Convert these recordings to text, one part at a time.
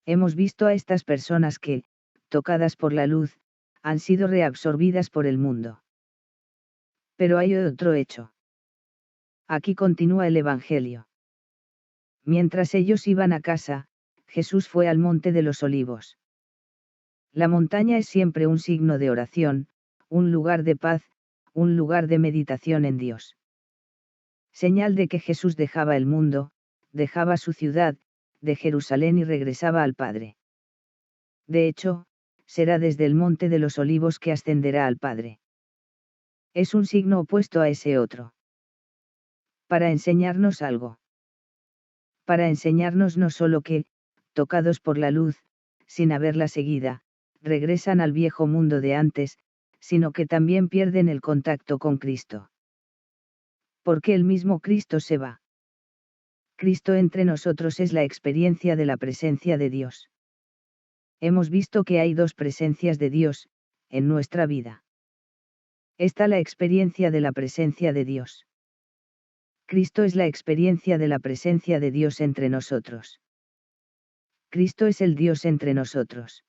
Hemos visto a estas personas que, tocadas por la luz, han sido reabsorbidas por el mundo. Pero hay otro hecho. Aquí continúa el Evangelio. Mientras ellos iban a casa, Jesús fue al monte de los Olivos. La montaña es siempre un signo de oración, un lugar de paz, un lugar de meditación en Dios. Señal de que Jesús dejaba el mundo, dejaba su ciudad, de Jerusalén y regresaba al Padre. De hecho, será desde el monte de los Olivos que ascenderá al Padre. Es un signo opuesto a ese otro. Para enseñarnos algo. Para enseñarnos no solo que, tocados por la luz, sin haberla seguida, regresan al viejo mundo de antes, sino que también pierden el contacto con Cristo. Porque el mismo Cristo se va. Cristo entre nosotros es la experiencia de la presencia de Dios. Hemos visto que hay dos presencias de Dios, en nuestra vida. Está la experiencia de la presencia de Dios. Cristo es la experiencia de la presencia de Dios entre nosotros. Cristo es el Dios entre nosotros.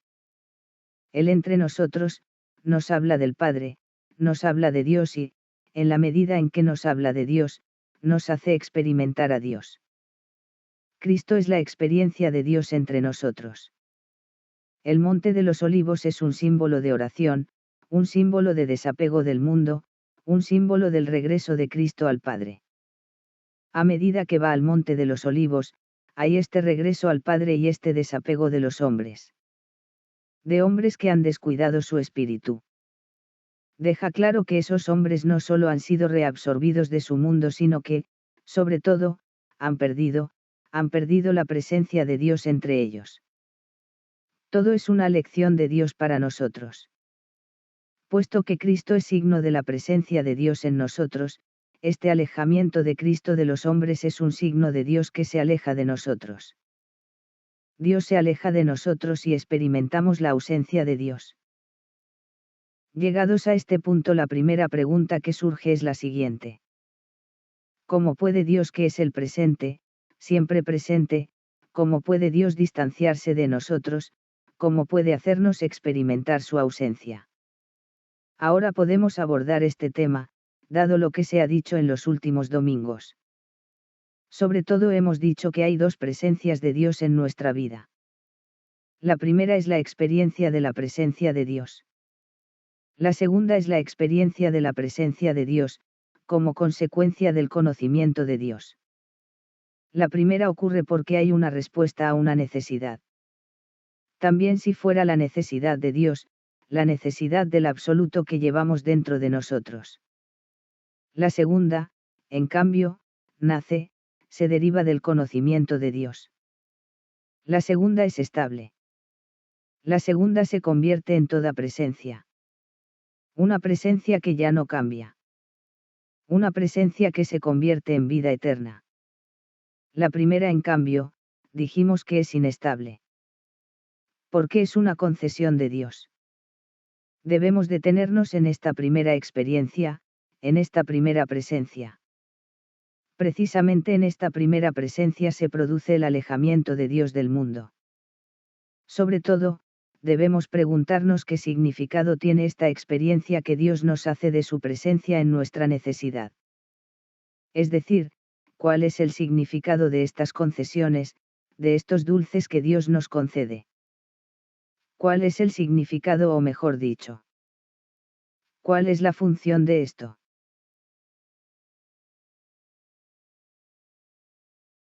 Él entre nosotros, nos habla del Padre, nos habla de Dios y, en la medida en que nos habla de Dios, nos hace experimentar a Dios. Cristo es la experiencia de Dios entre nosotros. El Monte de los Olivos es un símbolo de oración, un símbolo de desapego del mundo, un símbolo del regreso de Cristo al Padre. A medida que va al Monte de los Olivos, hay este regreso al Padre y este desapego de los hombres. De hombres que han descuidado su espíritu. Deja claro que esos hombres no solo han sido reabsorbidos de su mundo, sino que, sobre todo, han perdido la presencia de Dios entre ellos. Todo es una lección de Dios para nosotros. Puesto que Cristo es signo de la presencia de Dios en nosotros, este alejamiento de Cristo de los hombres es un signo de Dios que se aleja de nosotros. Dios se aleja de nosotros y experimentamos la ausencia de Dios. Llegados a este punto, la primera pregunta que surge es la siguiente. ¿Cómo puede Dios, que es el presente, siempre presente, cómo puede Dios distanciarse de nosotros, cómo puede hacernos experimentar su ausencia? Ahora podemos abordar este tema, dado lo que se ha dicho en los últimos domingos. Sobre todo hemos dicho que hay dos presencias de Dios en nuestra vida. La primera es la experiencia de la presencia de Dios. La segunda es la experiencia de la presencia de Dios, como consecuencia del conocimiento de Dios. La primera ocurre porque hay una respuesta a una necesidad. También si fuera la necesidad de Dios, la necesidad del absoluto que llevamos dentro de nosotros. La segunda, en cambio, se deriva del conocimiento de Dios. La segunda es estable. La segunda se convierte en toda presencia. Una presencia que ya no cambia. Una presencia que se convierte en vida eterna. La primera, en cambio, dijimos que es inestable. Porque es una concesión de Dios. Debemos detenernos en esta primera experiencia, en esta primera presencia. Precisamente en esta primera presencia se produce el alejamiento de Dios del mundo. Sobre todo, debemos preguntarnos qué significado tiene esta experiencia que Dios nos hace de su presencia en nuestra necesidad. Es decir, cuál es el significado de estas concesiones, de estos dulces que Dios nos concede. ¿Cuál es el significado, o mejor dicho, cuál es la función de esto?